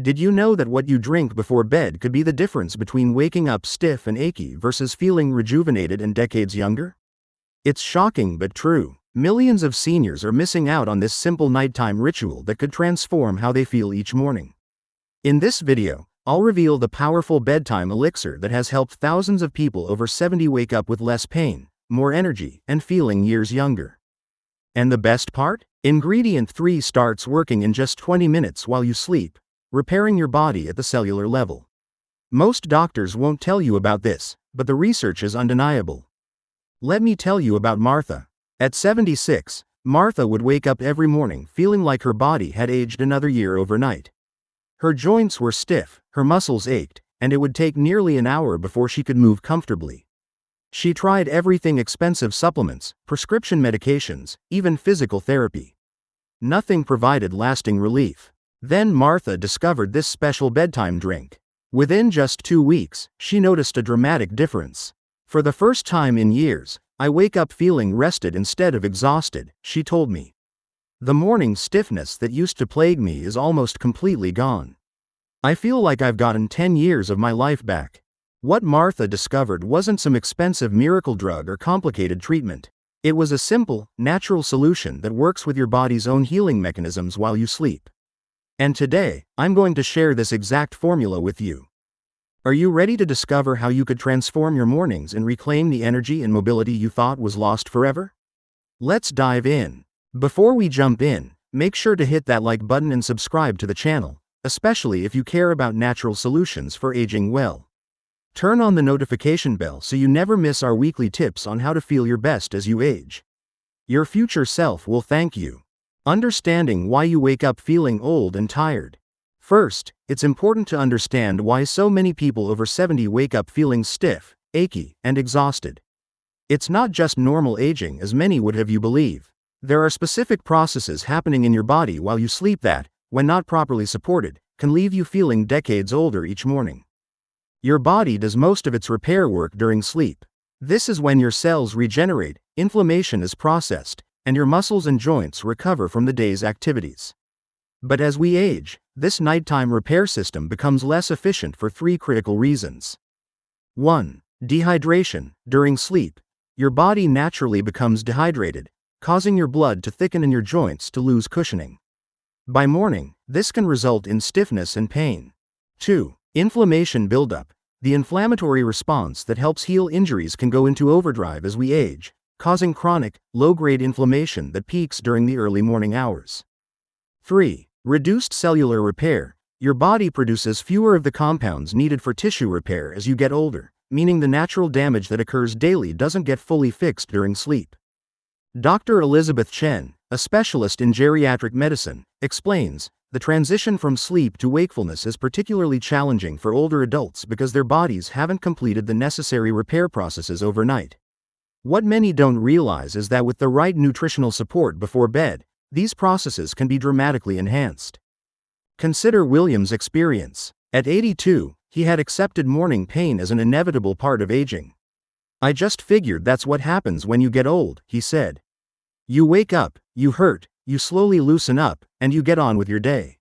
Did you know that what you drink before bed could be the difference between waking up stiff and achy versus feeling rejuvenated and decades younger? It's shocking but true. Millions of seniors are missing out on this simple nighttime ritual that could transform how they feel each morning. In this video, I'll reveal the powerful bedtime elixir that has helped thousands of people over 70 wake up with less pain, more energy, and feeling years younger. And the best part? Ingredient 3 starts working in just 20 minutes while you sleep, repairing your body at the cellular level. Most doctors won't tell you about this, but the research is undeniable. Let me tell you about Martha. At 76, Martha would wake up every morning feeling like her body had aged another year overnight. Her joints were stiff, her muscles ached, and it would take nearly an hour before she could move comfortably. She tried everything: expensive supplements, prescription medications, even physical therapy. Nothing provided lasting relief. Then Martha discovered this special bedtime drink. Within just 2 weeks, she noticed a dramatic difference. For the first time in years, I wake up feeling rested instead of exhausted, she told me. The morning stiffness that used to plague me is almost completely gone. I feel like I've gotten 10 years of my life back. What Martha discovered wasn't some expensive miracle drug or complicated treatment. It was a simple, natural solution that works with your body's own healing mechanisms while you sleep. And today, I'm going to share this exact formula with you. Are you ready to discover how you could transform your mornings and reclaim the energy and mobility you thought was lost forever? Let's dive in. Before we jump in, make sure to hit that like button and subscribe to the channel, especially if you care about natural solutions for aging well. Turn on the notification bell so you never miss our weekly tips on how to feel your best as you age. Your future self will thank you. Understanding why you wake up feeling old and tired. First, it's important to understand why so many people over 70 wake up feeling stiff, achy, and exhausted. It's not just normal aging as many would have you believe. There are specific processes happening in your body while you sleep that, when not properly supported, can leave you feeling decades older each morning. Your body does most of its repair work during sleep. This is when your cells regenerate, inflammation is processed, and your muscles and joints recover from the day's activities. But as we age, this nighttime repair system becomes less efficient for 3 critical reasons. 1. Dehydration. During sleep, your body naturally becomes dehydrated, causing your blood to thicken and your joints to lose cushioning. By morning, this can result in stiffness and pain. 2. Inflammation buildup. The inflammatory response that helps heal injuries can go into overdrive as we age, causing chronic, low-grade inflammation that peaks during the early morning hours. 3. Reduced cellular repair. Your body produces fewer of the compounds needed for tissue repair as you get older, meaning the natural damage that occurs daily doesn't get fully fixed during sleep. Dr. Elizabeth Chen, a specialist in geriatric medicine, explains, the transition from sleep to wakefulness is particularly challenging for older adults because their bodies haven't completed the necessary repair processes overnight. What many don't realize is that with the right nutritional support before bed, these processes can be dramatically enhanced. Consider William's experience. At 82, he had accepted morning pain as an inevitable part of aging. I just figured that's what happens when you get old, he said. You wake up, you hurt, you slowly loosen up, and you get on with your day.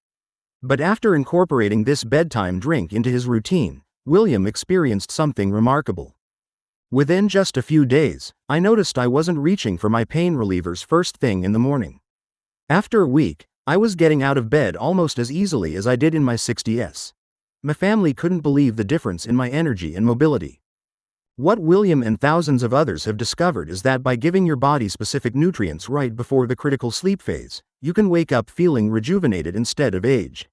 But after incorporating this bedtime drink into his routine, William experienced something remarkable. Within just a few days, I noticed I wasn't reaching for my pain relievers first thing in the morning. After a week, I was getting out of bed almost as easily as I did in my 60s. My family couldn't believe the difference in my energy and mobility. What William and thousands of others have discovered is that by giving your body specific nutrients right before the critical sleep phase, you can wake up feeling rejuvenated instead of aged.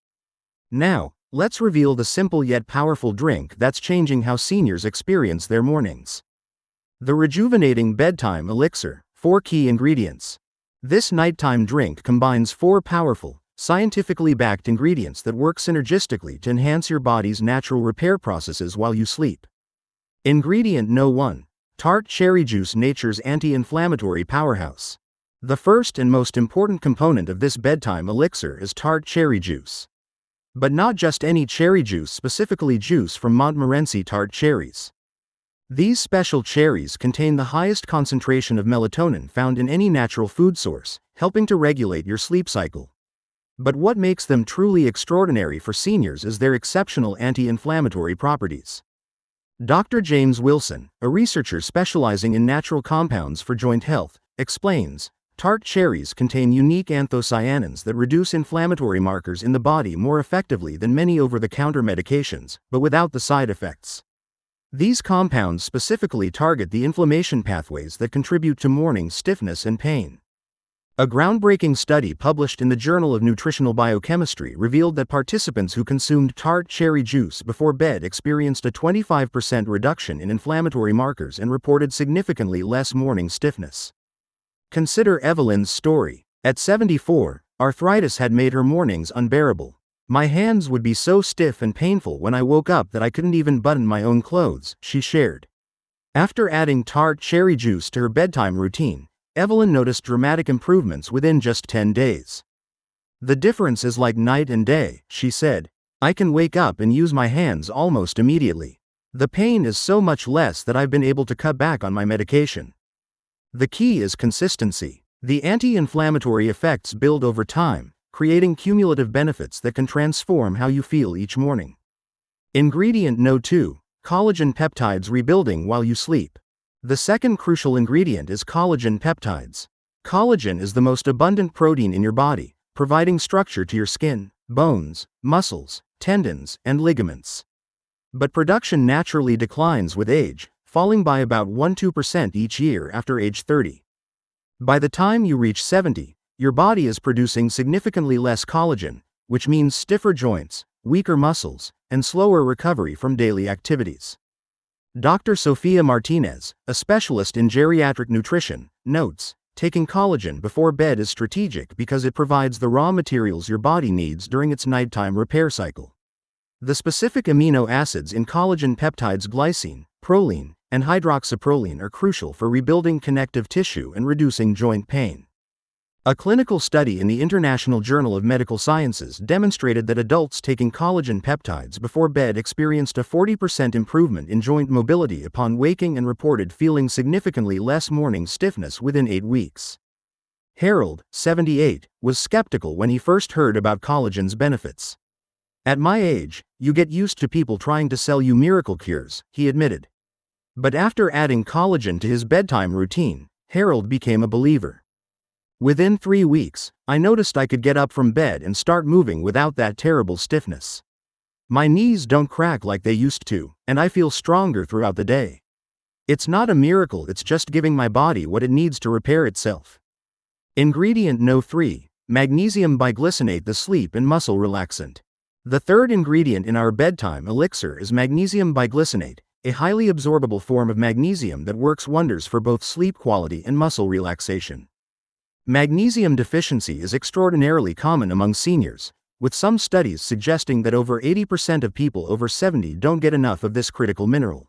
Now, let's reveal the simple yet powerful drink that's changing how seniors experience their mornings. The Rejuvenating Bedtime Elixir. 4 key ingredients. This nighttime drink combines 4 powerful, scientifically backed ingredients that work synergistically to enhance your body's natural repair processes while you sleep. Ingredient No. 1. Tart cherry juice, nature's anti-inflammatory powerhouse. The first and most important component of this bedtime elixir is tart cherry juice. But not just any cherry juice, specifically juice from Montmorency tart cherries. These special cherries contain the highest concentration of melatonin found in any natural food source, helping to regulate your sleep cycle. But what makes them truly extraordinary for seniors is their exceptional anti-inflammatory properties. Dr. James Wilson, a researcher specializing in natural compounds for joint health, explains, tart cherries contain unique anthocyanins that reduce inflammatory markers in the body more effectively than many over-the-counter medications, but without the side effects. These compounds specifically target the inflammation pathways that contribute to morning stiffness and pain. A groundbreaking study published in the Journal of Nutritional Biochemistry revealed that participants who consumed tart cherry juice before bed experienced a 25% reduction in inflammatory markers and reported significantly less morning stiffness. Consider Evelyn's story. At 74, arthritis had made her mornings unbearable. My hands would be so stiff and painful when I woke up that I couldn't even button my own clothes, she shared. After adding tart cherry juice to her bedtime routine, Evelyn noticed dramatic improvements within just 10 days. The difference is like night and day, she said. I can wake up and use my hands almost immediately. The pain is so much less that I've been able to cut back on my medication. The key is consistency. The anti-inflammatory effects build over time, creating cumulative benefits that can transform how you feel each morning. Ingredient No. 2: collagen peptides rebuilding while you sleep. The second crucial ingredient is collagen peptides. Collagen is the most abundant protein in your body, providing structure to your skin, bones, muscles, tendons, and ligaments. But production naturally declines with age, falling by about 1–2% each year after age 30. By the time you reach 70, your body is producing significantly less collagen, which means stiffer joints, weaker muscles, and slower recovery from daily activities. Dr. Sofia Martinez, a specialist in geriatric nutrition, notes, taking collagen before bed is strategic because it provides the raw materials your body needs during its nighttime repair cycle. The specific amino acids in collagen peptides glycine, proline, and hydroxyproline are crucial for rebuilding connective tissue and reducing joint pain. A clinical study in the International Journal of Medical Sciences demonstrated that adults taking collagen peptides before bed experienced a 40% improvement in joint mobility upon waking and reported feeling significantly less morning stiffness within 8 weeks. Harold, 78, was skeptical when he first heard about collagen's benefits. At my age, you get used to people trying to sell you miracle cures, he admitted. But after adding collagen to his bedtime routine, Harold became a believer. Within 3 weeks, I noticed I could get up from bed and start moving without that terrible stiffness. My knees don't crack like they used to, and I feel stronger throughout the day. It's not a miracle, it's just giving my body what it needs to repair itself. Ingredient No. 3: magnesium biglycinate, the sleep and muscle relaxant. The third ingredient in our bedtime elixir is magnesium biglycinate, a highly absorbable form of magnesium that works wonders for both sleep quality and muscle relaxation. Magnesium deficiency is extraordinarily common among seniors, with some studies suggesting that over 80% of people over 70 don't get enough of this critical mineral.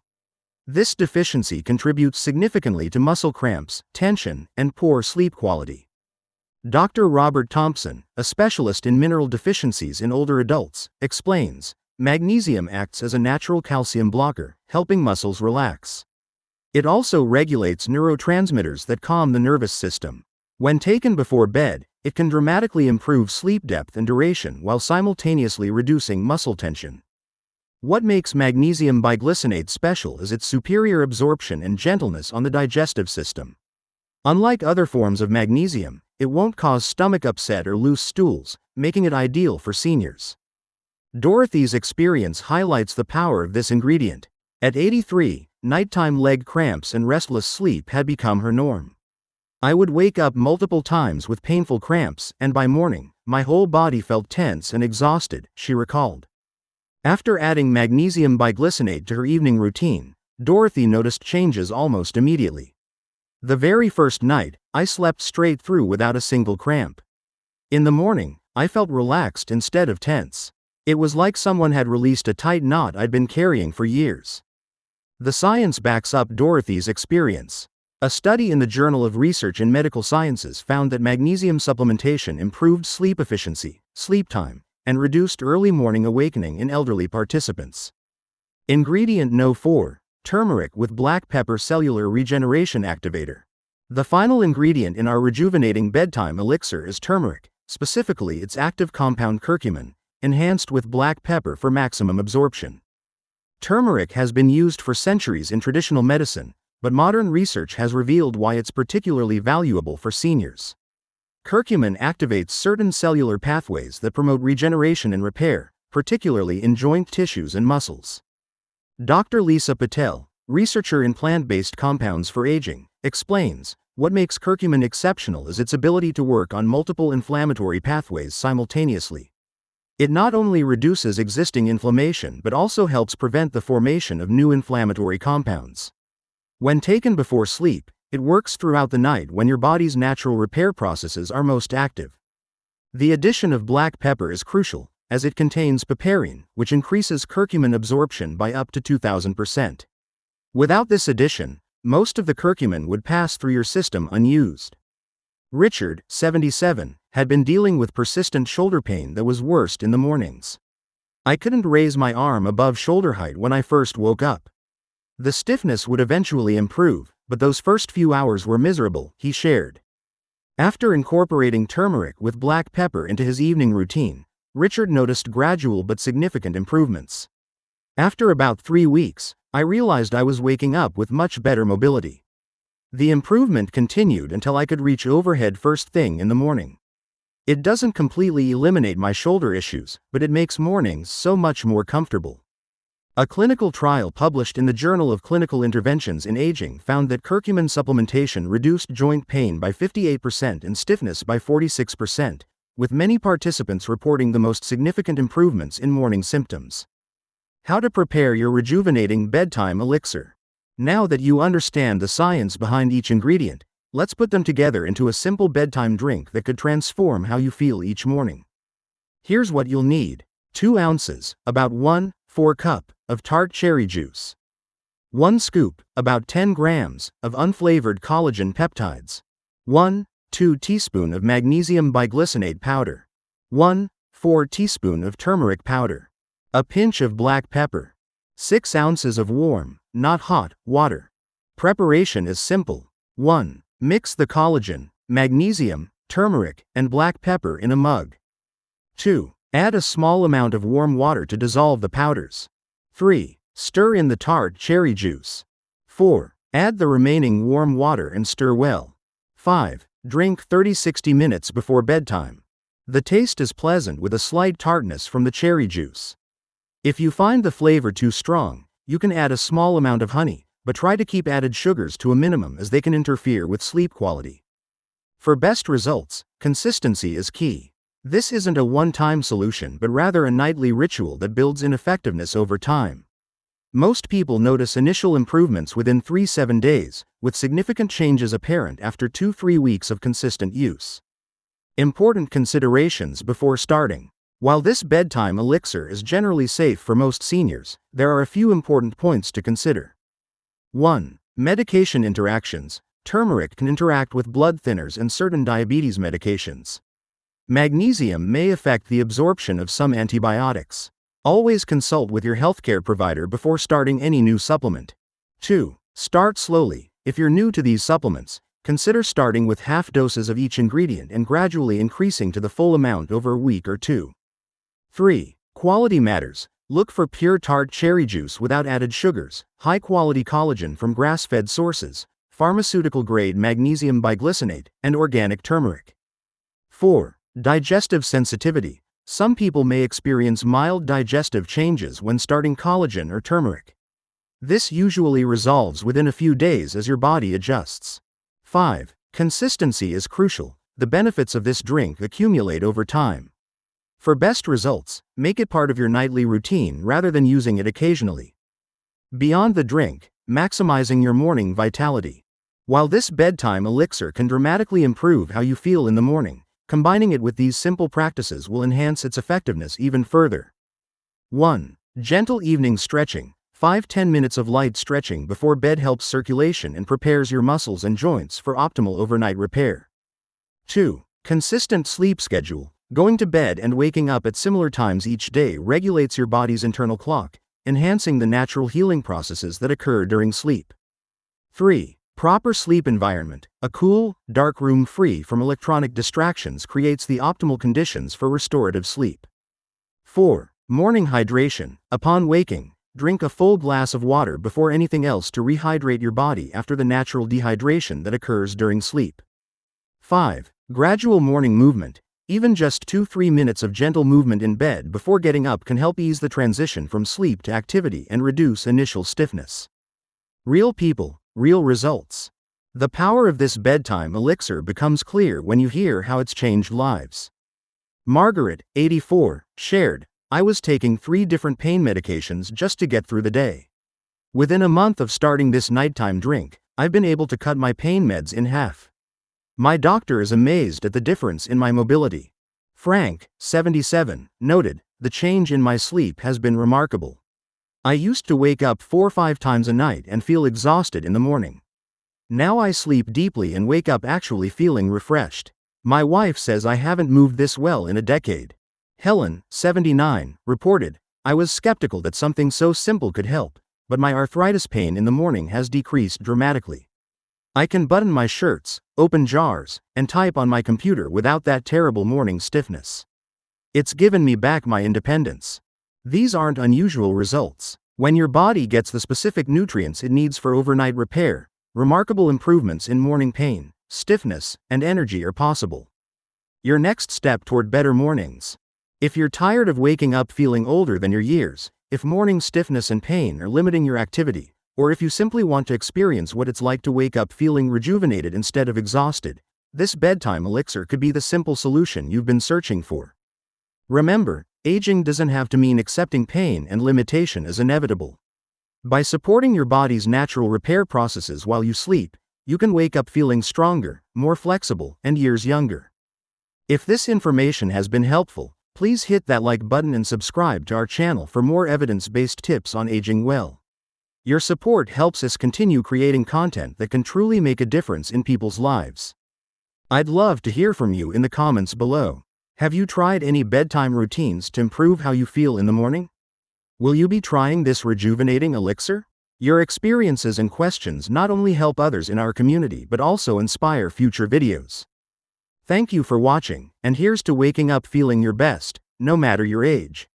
This deficiency contributes significantly to muscle cramps, tension, and poor sleep quality. Dr. Robert Thompson, a specialist in mineral deficiencies in older adults, explains, magnesium acts as a natural calcium blocker, helping muscles relax. It also regulates neurotransmitters that calm the nervous system. When taken before bed, it can dramatically improve sleep depth and duration while simultaneously reducing muscle tension. What makes magnesium biglycinate special is its superior absorption and gentleness on the digestive system. Unlike other forms of magnesium, it won't cause stomach upset or loose stools, making it ideal for seniors. Dorothy's experience highlights the power of this ingredient. At 83, nighttime leg cramps and restless sleep had become her norm. I would wake up multiple times with painful cramps, and by morning, my whole body felt tense and exhausted, she recalled. After adding magnesium biglycinate to her evening routine, Dorothy noticed changes almost immediately. The very first night, I slept straight through without a single cramp. In the morning, I felt relaxed instead of tense. It was like someone had released a tight knot I'd been carrying for years. The science backs up Dorothy's experience. A study in the Journal of Research in Medical Sciences found that magnesium supplementation improved sleep efficiency, sleep time, and reduced early morning awakening in elderly participants. Ingredient No. 4: turmeric with black pepper cellular regeneration activator. The final ingredient in our rejuvenating bedtime elixir is turmeric, specifically its active compound curcumin, enhanced with black pepper for maximum absorption. Turmeric has been used for centuries in traditional medicine, but modern research has revealed why it's particularly valuable for seniors. Curcumin activates certain cellular pathways that promote regeneration and repair, particularly in joint tissues and muscles. Dr. Lisa Patel, researcher in plant-based compounds for aging, explains, what makes curcumin exceptional is its ability to work on multiple inflammatory pathways simultaneously. It not only reduces existing inflammation but also helps prevent the formation of new inflammatory compounds. When taken before sleep, it works throughout the night when your body's natural repair processes are most active. The addition of black pepper is crucial, as it contains piperine, which increases curcumin absorption by up to 2000%. Without this addition, most of the curcumin would pass through your system unused. Richard, 77, had been dealing with persistent shoulder pain that was worst in the mornings. I couldn't raise my arm above shoulder height when I first woke up. The stiffness would eventually improve, but those first few hours were miserable, he shared. After incorporating turmeric with black pepper into his evening routine, Richard noticed gradual but significant improvements. After about 3 weeks, I realized I was waking up with much better mobility. The improvement continued until I could reach overhead first thing in the morning. It doesn't completely eliminate my shoulder issues, but it makes mornings so much more comfortable. A clinical trial published in the Journal of Clinical Interventions in Aging found that curcumin supplementation reduced joint pain by 58% and stiffness by 46%, with many participants reporting the most significant improvements in morning symptoms. How to prepare your rejuvenating bedtime elixir. Now that you understand the science behind each ingredient, let's put them together into a simple bedtime drink that could transform how you feel each morning. Here's what you'll need. 2 ounces, about 1/4 cup, of tart cherry juice. 1 scoop, about 10 grams, of unflavored collagen peptides. 1/2 teaspoon of magnesium biglycinate powder. 1/4 teaspoon of turmeric powder. A pinch of black pepper. 6 ounces of warm, not hot, water. Preparation is simple. 1. Mix the collagen, magnesium, turmeric, and black pepper in a mug. 2. Add a small amount of warm water to dissolve the powders. 3. Stir in the tart cherry juice. 4. Add the remaining warm water and stir well. 5. Drink 30-60 minutes before bedtime. The taste is pleasant with a slight tartness from the cherry juice. If you find the flavor too strong, you can add a small amount of honey, but try to keep added sugars to a minimum as they can interfere with sleep quality. For best results, consistency is key. This isn't a one-time solution but rather a nightly ritual that builds in effectiveness over time. Most people notice initial improvements within 3-7 days, with significant changes apparent after 2-3 weeks of consistent use. Important considerations before starting. While this bedtime elixir is generally safe for most seniors, there are a few important points to consider. 1. Medication interactions. Turmeric can interact with blood thinners and certain diabetes medications. Magnesium may affect the absorption of some antibiotics. Always consult with your healthcare provider before starting any new supplement. 2. Start slowly. If you're new to these supplements, consider starting with half doses of each ingredient and gradually increasing to the full amount over a week or 2. 3. Quality matters. Look for pure tart cherry juice without added sugars, high-quality collagen from grass-fed sources, pharmaceutical-grade magnesium biglycinate, and organic turmeric. 4. Digestive sensitivity. Some people may experience mild digestive changes when starting collagen or turmeric. This usually resolves within a few days as your body adjusts. 5. Consistency is crucial. The benefits of this drink accumulate over time. For best results, make it part of your nightly routine rather than using it occasionally. Beyond the drink, maximizing your morning vitality. While this bedtime elixir can dramatically improve how you feel in the morning, combining it with these simple practices will enhance its effectiveness even further. 1. Gentle evening stretching. 5-10 minutes of light stretching before bed helps circulation and prepares your muscles and joints for optimal overnight repair. 2. Consistent sleep schedule. Going to bed and waking up at similar times each day regulates your body's internal clock, enhancing the natural healing processes that occur during sleep. 3. Proper sleep environment. A cool, dark room free from electronic distractions creates the optimal conditions for restorative sleep. 4. Morning hydration. Upon waking, drink a full glass of water before anything else to rehydrate your body after the natural dehydration that occurs during sleep. 5. Gradual morning movement. Even just 2-3 minutes of gentle movement in bed before getting up can help ease the transition from sleep to activity and reduce initial stiffness. Real people, real results. The power of this bedtime elixir becomes clear when you hear how it's changed lives. Margaret, 84, shared, "I was taking 3 different pain medications just to get through the day. Within a month of starting this nighttime drink, I've been able to cut my pain meds in half. My doctor is amazed at the difference in my mobility." Frank, 77, noted, "The change in my sleep has been remarkable. I used to wake up 4-5 times a night and feel exhausted in the morning. Now I sleep deeply and wake up actually feeling refreshed. My wife says I haven't moved this well in a decade." Helen, 79, reported, "I was skeptical that something so simple could help, but my arthritis pain in the morning has decreased dramatically. I can button my shirts, open jars, and type on my computer without that terrible morning stiffness. It's given me back my independence." These aren't unusual results. When your body gets the specific nutrients it needs for overnight repair, remarkable improvements in morning pain, stiffness, and energy are possible. Your next step toward better mornings. If you're tired of waking up feeling older than your years, if morning stiffness and pain are limiting your activity, or if you simply want to experience what it's like to wake up feeling rejuvenated instead of exhausted, this bedtime elixir could be the simple solution you've been searching for. Remember, aging doesn't have to mean accepting pain and limitation as inevitable. By supporting your body's natural repair processes while you sleep, you can wake up feeling stronger, more flexible, and years younger. If this information has been helpful, please hit that like button and subscribe to our channel for more evidence-based tips on aging well. Your support helps us continue creating content that can truly make a difference in people's lives. I'd love to hear from you in the comments below. Have you tried any bedtime routines to improve how you feel in the morning? Will you be trying this rejuvenating elixir? Your experiences and questions not only help others in our community but also inspire future videos. Thank you for watching, and here's to waking up feeling your best, no matter your age.